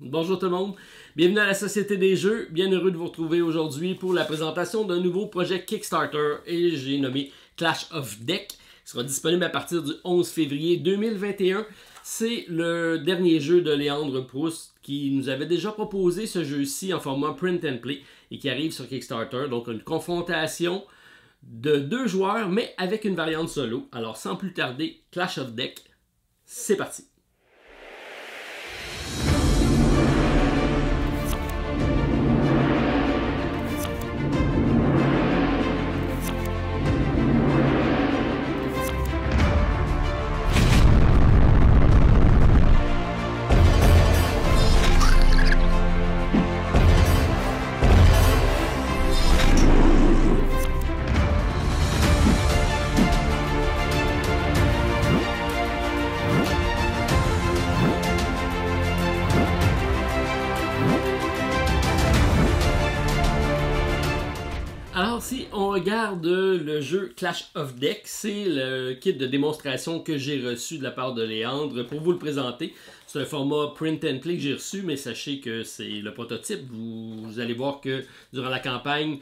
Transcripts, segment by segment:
Bonjour tout le monde, bienvenue à la Société des Jeux, bien heureux de vous retrouver aujourd'hui pour la présentation d'un nouveau projet Kickstarter et j'ai nommé Clash of Deck, qui sera disponible à partir du 11 février 2021. C'est le dernier jeu de Léandre Proust qui nous avait déjà proposé ce jeu-ci en format print and play et qui arrive sur Kickstarter, donc une confrontation de 2 joueurs mais avec une variante solo. Alors sans plus tarder, Clash of Deck, c'est parti! Alors, si on regarde le jeu Clash of Deck, c'est le kit de démonstration que j'ai reçu de la part de Léandre pour vous le présenter. C'est un format print and play que j'ai reçu, mais sachez que c'est le prototype. Vous allez voir que durant la campagne,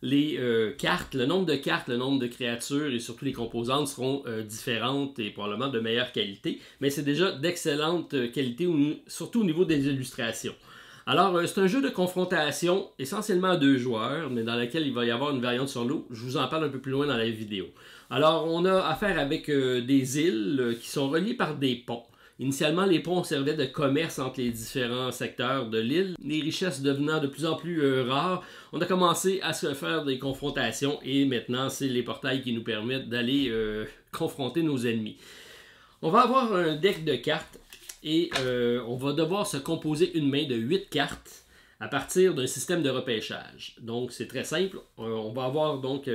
les cartes, le nombre de cartes, le nombre de créatures et surtout les composantes seront différentes et probablement de meilleure qualité. Mais c'est déjà d'excellente qualité, surtout au niveau des illustrations. Alors, c'est un jeu de confrontation essentiellement à 2 joueurs, mais dans lequel il va y avoir une variante sur l'eau. Je vous en parle un peu plus loin dans la vidéo. Alors, on a affaire avec des îles qui sont reliées par des ponts. Initialement, les ponts servaient de commerce entre les différents secteurs de l'île. Les richesses devenant de plus en plus rares, on a commencé à se faire des confrontations et maintenant, c'est les portails qui nous permettent d'aller confronter nos ennemis. On va avoir un deck de cartes. Et on va devoir se composer une main de 8 cartes à partir d'un système de repêchage. Donc c'est très simple. On va avoir donc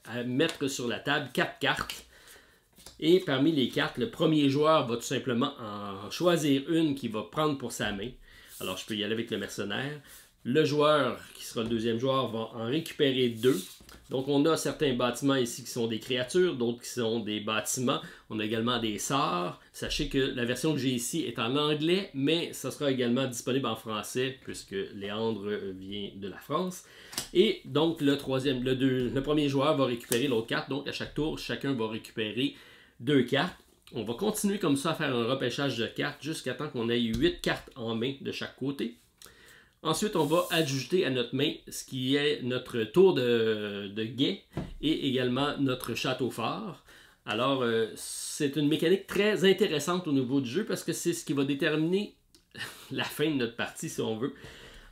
à mettre sur la table 4 cartes. Et parmi les cartes, le premier joueur va tout simplement en choisir une qu'il va prendre pour sa main. Alors je peux y aller avec le mercenaire. Le joueur, qui sera le deuxième joueur, va en récupérer 2. Donc on a certains bâtiments ici qui sont des créatures, d'autres qui sont des bâtiments. On a également des sorts. Sachez que la version que j'ai ici est en anglais, mais ça sera également disponible en français, puisque Léandre vient de la France. Et donc le premier joueur va récupérer l'autre carte. Donc à chaque tour, chacun va récupérer 2 cartes. On va continuer comme ça à faire un repêchage de cartes jusqu'à temps qu'on ait 8 cartes en main de chaque côté. Ensuite, on va ajouter à notre main ce qui est notre tour de guet et également notre château fort. Alors, c'est une mécanique très intéressante au niveau du jeu parce que c'est ce qui va déterminer la fin de notre partie, si on veut.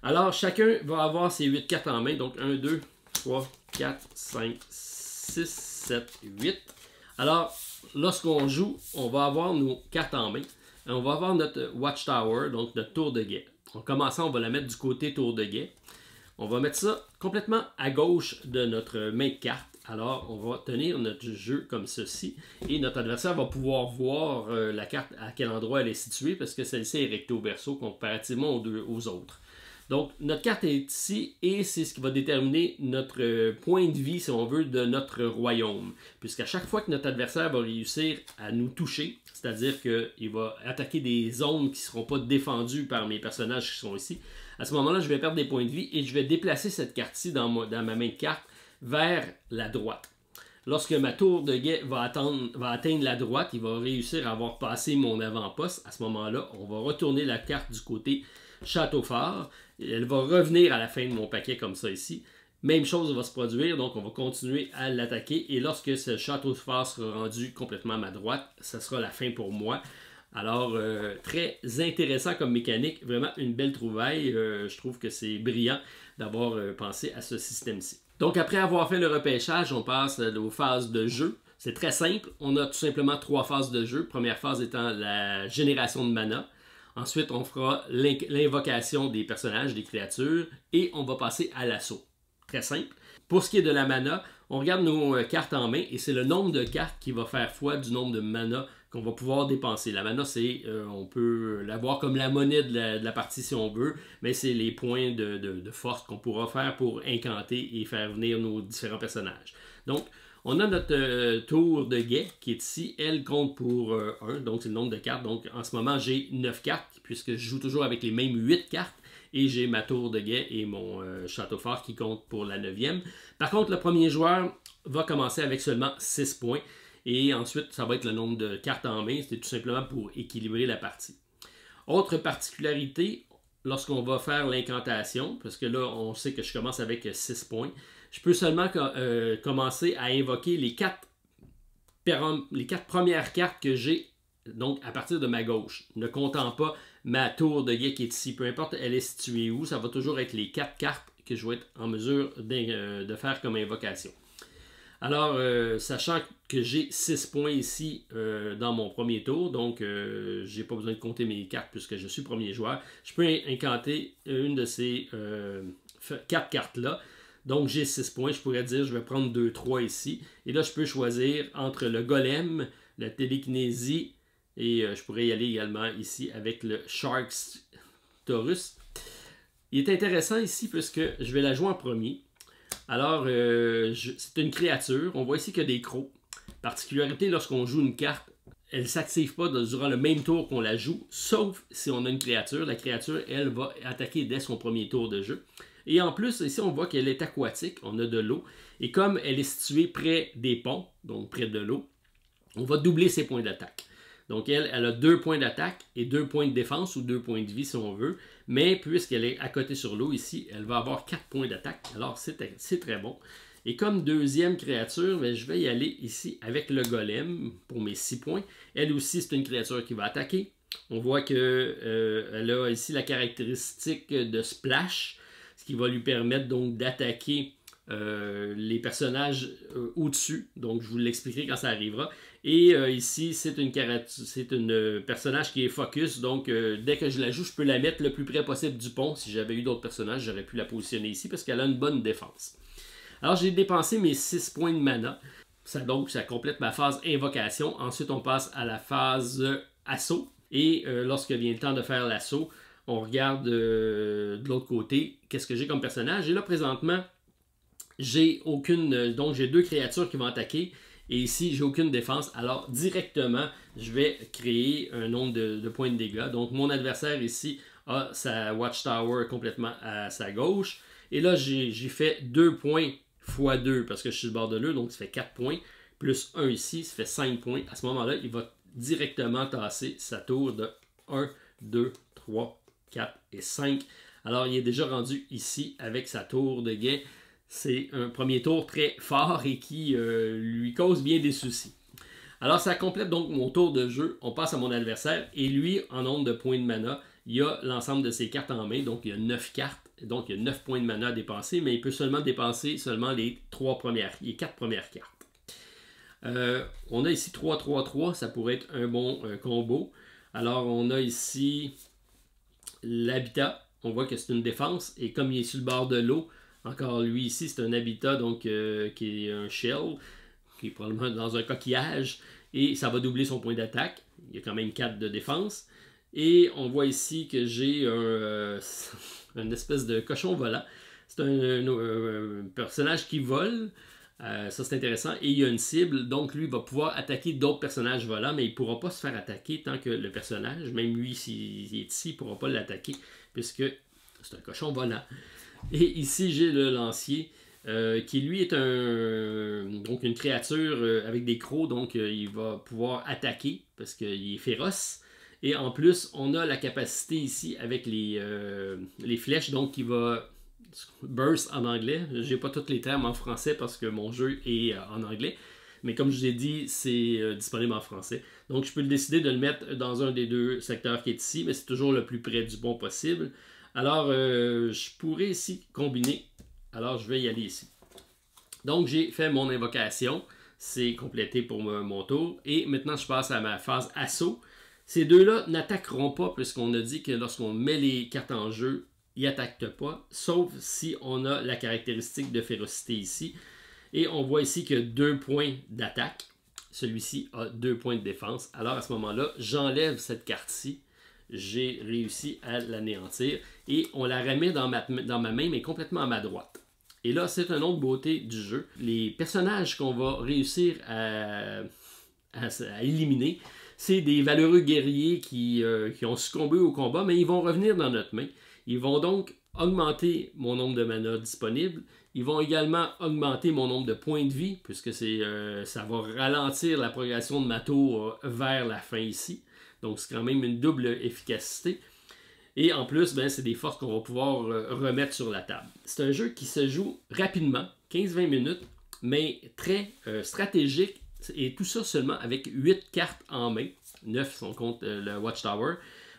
Alors, chacun va avoir ses 8 cartes en main. Donc, 1, 2, 3, 4, 5, 6, 7, 8. Alors, lorsqu'on joue, on va avoir nos cartes en main. On va avoir notre Watchtower, donc notre tour de guet. En commençant, on va la mettre du côté tour de guet. On va mettre ça complètement à gauche de notre main de carte. Alors, on va tenir notre jeu comme ceci. Et notre adversaire va pouvoir voir la carte à quel endroit elle est située parce que celle-ci est recto verso comparativement aux autres. Donc, notre carte est ici et c'est ce qui va déterminer notre point de vie, si on veut, de notre royaume. Puisqu'à chaque fois que notre adversaire va réussir à nous toucher, c'est-à-dire qu'il va attaquer des zones qui ne seront pas défendues par mes personnages qui sont ici, à ce moment-là, je vais perdre des points de vie et je vais déplacer cette carte-ci dans ma main de carte vers la droite. Lorsque ma tour de guet va atteindre la droite, il va réussir à avoir passé mon avant-poste. À ce moment-là, on va retourner la carte du côté château fort. Elle va revenir à la fin de mon paquet comme ça ici. Même chose va se produire, donc on va continuer à l'attaquer. Et lorsque ce château fort sera rendu complètement à ma droite, ça sera la fin pour moi. Alors, très intéressant comme mécanique. Vraiment une belle trouvaille. Je trouve que c'est brillant d'avoir pensé à ce système-ci. Donc, après avoir fait le repêchage, on passe aux phases de jeu. C'est très simple. On a tout simplement 3 phases de jeu. Première phase étant la génération de mana. Ensuite, on fera l'invocation des personnages, des créatures, et on va passer à l'assaut. Très simple. Pour ce qui est de la mana, on regarde nos cartes en main, et c'est le nombre de cartes qui va faire foi du nombre de mana qu'on va pouvoir dépenser. La mana, c'est, on peut l'avoir comme la monnaie de la partie si on veut, mais c'est les points de force qu'on pourra faire pour incanter et faire venir nos différents personnages. Donc, On a notre tour de guet qui est ici. Elle compte pour 1, donc c'est le nombre de cartes. Donc en ce moment, j'ai 9 cartes, puisque je joue toujours avec les mêmes 8 cartes. Et j'ai ma tour de guet et mon château fort qui compte pour la 9e. Par contre, le premier joueur va commencer avec seulement 6 points. Et ensuite, ça va être le nombre de cartes en main. C'est tout simplement pour équilibrer la partie. Autre particularité, lorsqu'on va faire l'incantation, parce que là, on sait que je commence avec 6 points, je peux seulement commencer à invoquer les 4 premières cartes que j'ai, donc à partir de ma gauche, ne comptant pas ma tour de guet qui est ici. Peu importe elle est située où, ça va toujours être les 4 cartes que je vais être en mesure de faire comme invocation. Alors, sachant que j'ai 6 points ici dans mon premier tour, donc je n'ai pas besoin de compter mes cartes puisque je suis premier joueur, je peux incanter une de ces 4 cartes-là. Donc j'ai 6 points, je pourrais dire je vais prendre 2, 3 ici. Et là, je peux choisir entre le golem, la télékinésie, et je pourrais y aller également ici avec le Sharks Taurus. Il est intéressant ici puisque je vais la jouer en premier. Alors, c'est une créature. On voit ici qu'il y a des crocs. Particularité, lorsqu'on joue une carte, elle ne s'active pas durant le même tour qu'on la joue, sauf si on a une créature. La créature, elle, va attaquer dès son premier tour de jeu. Et en plus, ici, on voit qu'elle est aquatique. On a de l'eau. Et comme elle est située près des ponts, donc près de l'eau, on va doubler ses points d'attaque. Donc, elle a 2 points d'attaque et 2 points de défense ou 2 points de vie si on veut. Mais puisqu'elle est à côté sur l'eau ici, elle va avoir 4 points d'attaque. Alors, c'est très bon. Et comme deuxième créature, bien, je vais y aller ici avec le golem pour mes 6 points. Elle aussi, c'est une créature qui va attaquer. On voit qu'elle a ici la caractéristique de splash, ce qui va lui permettre donc d'attaquer les personnages au-dessus. Donc, je vous l'expliquerai quand ça arrivera. Et ici, c'est une personnage qui est focus. Donc, dès que je la joue, je peux la mettre le plus près possible du pont. Si j'avais eu d'autres personnages, j'aurais pu la positionner ici parce qu'elle a une bonne défense. Alors, j'ai dépensé mes 6 points de mana. Donc, ça complète ma phase invocation. Ensuite, on passe à la phase assaut. Et lorsque vient le temps de faire l'assaut, on regarde de l'autre côté qu'est-ce que j'ai comme personnage. Et là, présentement, j'ai aucune. Donc, j'ai 2 créatures qui vont attaquer. Et ici, j'ai aucune défense. Alors, directement, je vais créer un nombre de points de dégâts. Donc, mon adversaire ici a sa Watchtower complètement à sa gauche. Et là, j'ai fait 2 points x 2 parce que je suis le bord de l'eau. Donc, ça fait 4 points. Plus 1 ici, ça fait 5 points. À ce moment-là, il va directement tasser sa tour de 1, 2, 3, 4 et 5. Alors, il est déjà rendu ici avec sa tour de guet. C'est un premier tour très fort et qui lui cause bien des soucis. Alors, ça complète donc mon tour de jeu. On passe à mon adversaire et lui, en nombre de points de mana, il a l'ensemble de ses cartes en main. Donc, il y a 9 cartes. Donc, il y a 9 points de mana à dépenser, mais il peut seulement dépenser les 4 premières cartes. On a ici 3-3-3. Ça pourrait être un bon combo. Alors, on a ici l'habitat. On voit que c'est une défense. Et comme il est sur le bord de l'eau, encore lui ici, c'est un habitat donc, qui est un shell, qui est probablement dans un coquillage, et ça va doubler son point d'attaque. Il y a quand même 4 de défense. Et on voit ici que j'ai une espèce de cochon volant. C'est un personnage qui vole. Ça, c'est intéressant. Et il y a une cible. Donc, lui, va pouvoir attaquer d'autres personnages volants, mais il ne pourra pas se faire attaquer tant que le personnage, même lui, s'il est ici, il ne pourra pas l'attaquer, puisque c'est un cochon volant. Et ici, j'ai le lancier, qui lui est donc une créature avec des crocs, donc il va pouvoir attaquer parce qu'il est féroce. Et en plus, on a la capacité ici avec les flèches, donc qui va burst en anglais. J'ai pas tous les termes en français parce que mon jeu est en anglais. Mais comme je vous ai dit, c'est disponible en français. Donc, je peux décider de le mettre dans un des 2 secteurs qui est ici, mais c'est toujours le plus près du pont possible. Alors, je pourrais ici combiner. Alors, je vais y aller ici. Donc, j'ai fait mon invocation. C'est complété pour mon tour. Et maintenant, je passe à ma phase assaut. Ces deux-là n'attaqueront pas puisqu'on a dit que lorsqu'on met les cartes en jeu, ils n'attaquent pas, sauf si on a la caractéristique de férocité ici. Et on voit ici qu'il y a 2 points d'attaque. Celui-ci a 2 points de défense. Alors, à ce moment-là, j'enlève cette carte-ci. J'ai réussi à l'anéantir et on la remet dans ma main, mais complètement à ma droite. Et là, c'est une autre beauté du jeu. Les personnages qu'on va réussir à éliminer, c'est des valeureux guerriers qui ont succombé au combat, mais ils vont revenir dans notre main. Ils vont donc augmenter mon nombre de mana disponible. Ils vont également augmenter mon nombre de points de vie, puisque ça va ralentir la progression de ma tour vers la fin ici. Donc, c'est quand même une double efficacité. Et en plus, ben, c'est des forces qu'on va pouvoir remettre sur la table. C'est un jeu qui se joue rapidement, 15-20 minutes, mais très stratégique. Et tout ça seulement avec 8 cartes en main. 9 si on compte le Watchtower.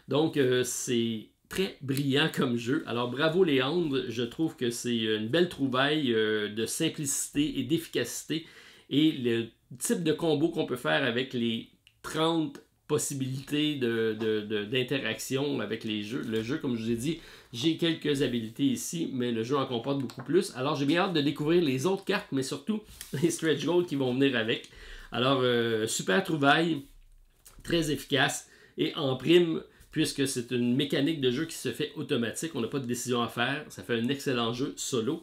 Donc, c'est très brillant comme jeu. Alors, bravo Léandre. Je trouve que c'est une belle trouvaille de simplicité et d'efficacité. Et le type de combo qu'on peut faire avec les 30 possibilités d'interaction avec les jeux. Le jeu, comme je vous ai dit, j'ai quelques habiletés ici, mais le jeu en comporte beaucoup plus. Alors, j'ai bien hâte de découvrir les autres cartes, mais surtout les stretch goals qui vont venir avec. Alors, super trouvaille, très efficace, et en prime, puisque c'est une mécanique de jeu qui se fait automatique, on n'a pas de décision à faire, ça fait un excellent jeu solo,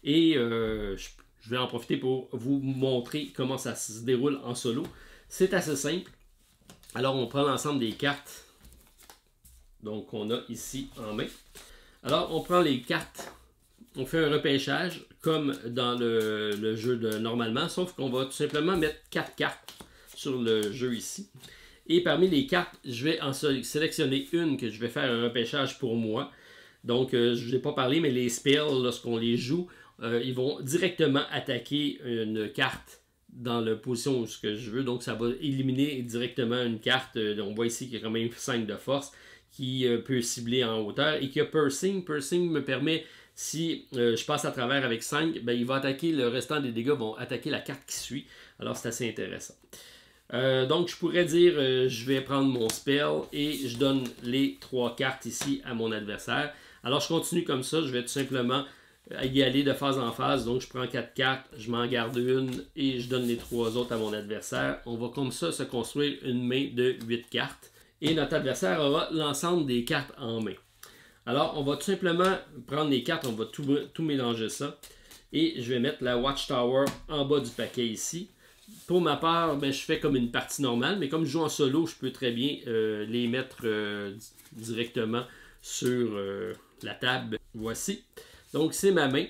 et je vais en profiter pour vous montrer comment ça se déroule en solo. C'est assez simple. Alors, on prend l'ensemble des cartes donc qu'on a ici en main. Alors, on prend les cartes, on fait un repêchage comme dans le jeu normalement, sauf qu'on va tout simplement mettre 4 cartes sur le jeu ici. Et parmi les cartes, je vais en sélectionner une que je vais faire un repêchage pour moi. Donc, je n'ai pas parlé, mais les spells, lorsqu'on les joue, ils vont directement attaquer une carte dans la position où je veux. Donc, ça va éliminer directement une carte. On voit ici qu'il y a quand même 5 de force qui peut cibler en hauteur. Et qu'il y a Piercing. Piercing me permet, si je passe à travers avec 5, ben, il va attaquer, le restant des dégâts vont attaquer la carte qui suit. Alors, c'est assez intéressant. Donc, je pourrais dire, je vais prendre mon spell et je donne les 3 cartes ici à mon adversaire. Alors, je continue comme ça. Je vais tout simplement y aller de phase en phase. Donc, je prends 4 cartes, je m'en garde une et je donne les 3 autres à mon adversaire. On va comme ça se construire une main de 8 cartes. Et notre adversaire aura l'ensemble des cartes en main. Alors, on va tout simplement prendre les cartes, on va tout mélanger ça. Et je vais mettre la Watchtower en bas du paquet ici. Pour ma part, ben, je fais comme une partie normale, mais comme je joue en solo, je peux très bien les mettre directement sur la table. Voici. Donc, c'est ma main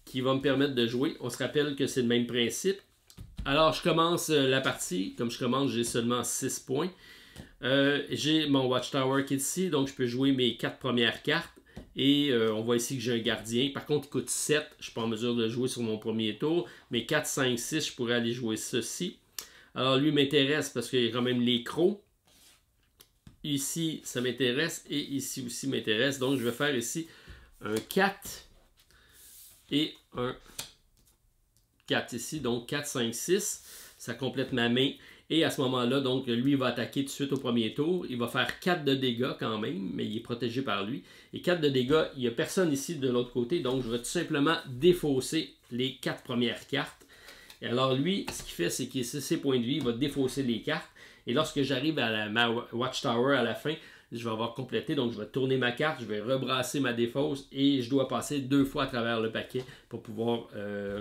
qui va me permettre de jouer. On se rappelle que c'est le même principe. Alors, je commence la partie. Comme je commence, j'ai seulement 6 points. J'ai mon Watchtower qui est ici, donc je peux jouer mes 4 premières cartes. Et on voit ici que j'ai un gardien. Par contre, il coûte 7. Je ne suis pas en mesure de jouer sur mon premier tour. Mais 4, 5, 6, je pourrais aller jouer ceci. Alors, lui m'intéresse parce qu'il y a quand même les crocs. Ici, ça m'intéresse. Et ici aussi m'intéresse. Donc, je vais faire ici un 4 et un 4 ici. Donc, 4, 5, 6. Ça complète ma main. Et à ce moment-là, donc, lui, il va attaquer tout de suite au premier tour. Il va faire 4 de dégâts quand même, mais il est protégé par lui. Et 4 de dégâts, il n'y a personne ici de l'autre côté, donc je vais tout simplement défausser les 4 premières cartes. Et alors lui, ce qu'il fait, c'est qu'il ses points de vie, il va défausser les cartes. Et lorsque j'arrive à ma Watchtower à la fin, je vais avoir complété, donc je vais tourner ma carte, je vais rebrasser ma défausse et je dois passer 2 fois à travers le paquet pour pouvoir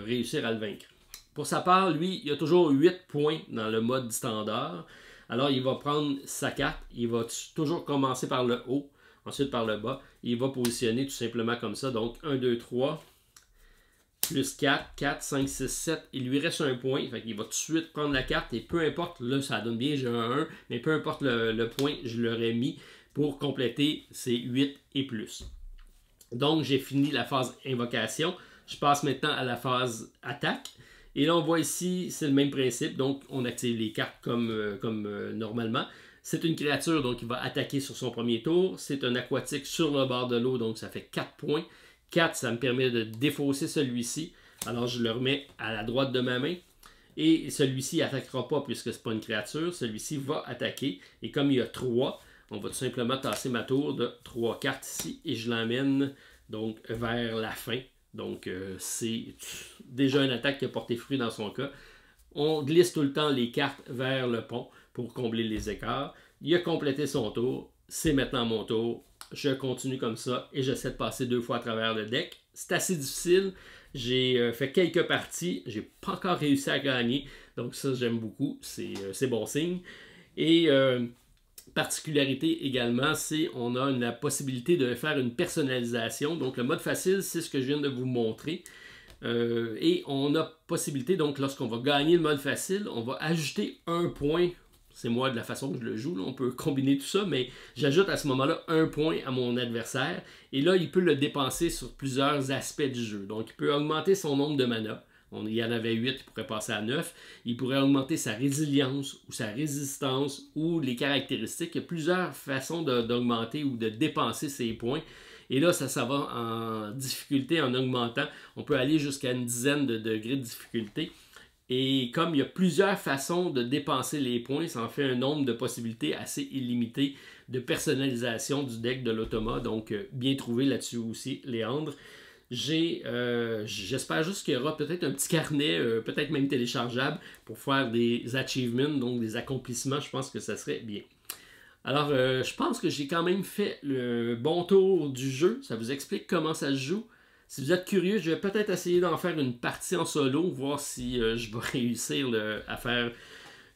réussir à le vaincre. Pour sa part, lui, il a toujours 8 points dans le mode standard. Alors, il va prendre sa carte. Il va toujours commencer par le haut, ensuite par le bas. Il va positionner tout simplement comme ça. Donc, 1, 2, 3, plus 4, 4, 5, 6, 7. Il lui reste un point. Fait qu'il va tout de suite prendre la carte. Et peu importe, là, ça donne bien, j'ai un 1. Mais peu importe le point, je l'aurais mis pour compléter ces 8 et plus. Donc, j'ai fini la phase invocation. Je passe maintenant à la phase attaque. Et là, on voit ici, c'est le même principe. Donc, on active les cartes comme normalement. C'est une créature, donc il va attaquer sur son premier tour. C'est un aquatique sur le bord de l'eau, donc ça fait 4 points. 4, ça me permet de défausser celui-ci. Alors, je le remets à la droite de ma main. Et celui-ci n'attaquera pas puisque ce n'est pas une créature. Celui-ci va attaquer. Et comme il y a 3, on va tout simplement tasser ma tour de 3 cartes ici. Et je l'emmène donc vers la fin. Donc, c'est déjà une attaque qui a porté fruit dans son cas. On glisse tout le temps les cartes vers le pont pour combler les écarts. Il a complété son tour. C'est maintenant mon tour. Je continue comme ça et j'essaie de passer 2 fois à travers le deck. C'est assez difficile. J'ai fait quelques parties, j'ai pas encore réussi à gagner, donc ça j'aime beaucoup, c'est bon signe. Et particularité également, c'est on a la possibilité de faire une personnalisation. Donc le mode facile, c'est ce que je viens de vous montrer. Et on a possibilité, donc lorsqu'on va gagner le mode facile, on va ajouter un point. C'est moi de la façon que je le joue, là, on peut combiner tout ça, mais j'ajoute à ce moment-là un point à mon adversaire. Et là, il peut le dépenser sur plusieurs aspects du jeu. Donc il peut augmenter son nombre de mana. Il y en avait 8, il pourrait passer à 9. Il pourrait augmenter sa résilience ou sa résistance ou les caractéristiques. Il y a plusieurs façons d'augmenter ou de dépenser ses points. Et là, ça va en difficulté, en augmentant. On peut aller jusqu'à une dizaine de degrés de difficulté. Et comme il y a plusieurs façons de dépenser les points, ça en fait un nombre de possibilités assez illimité de personnalisation du deck de l'Automa. Donc, bien trouvé là-dessus aussi, Léandre. J'espère juste qu'il y aura peut-être un petit carnet, peut-être même téléchargeable, pour faire des achievements, donc des accomplissements. Je pense que ça serait bien. Alors, je pense que j'ai quand même fait le bon tour du jeu. Ça vous explique comment ça se joue. Si vous êtes curieux, je vais peut-être essayer d'en faire une partie en solo, voir si je vais réussir à faire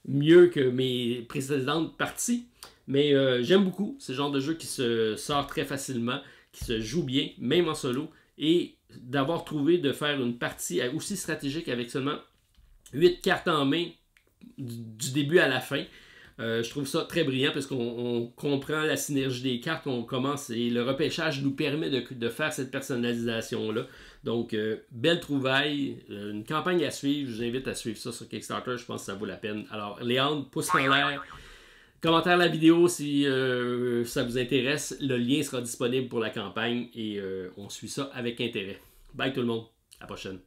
mieux que mes précédentes parties. Mais j'aime beaucoup. C'est le genre de jeu qui se sort très facilement, qui se joue bien, même en solo. Et d'avoir trouvé de faire une partie aussi stratégique avec seulement 8 cartes en main du début à la fin. Je trouve ça très brillant parce qu'on comprend la synergie des cartes, on commence et le repêchage nous permet de faire cette personnalisation-là. Donc, belle trouvaille, une campagne à suivre. Je vous invite à suivre ça sur Kickstarter, je pense que ça vaut la peine. Alors, Léandre, pouce en l'air, commentaire à la vidéo si ça vous intéresse. Le lien sera disponible pour la campagne et on suit ça avec intérêt. Bye tout le monde, à la prochaine.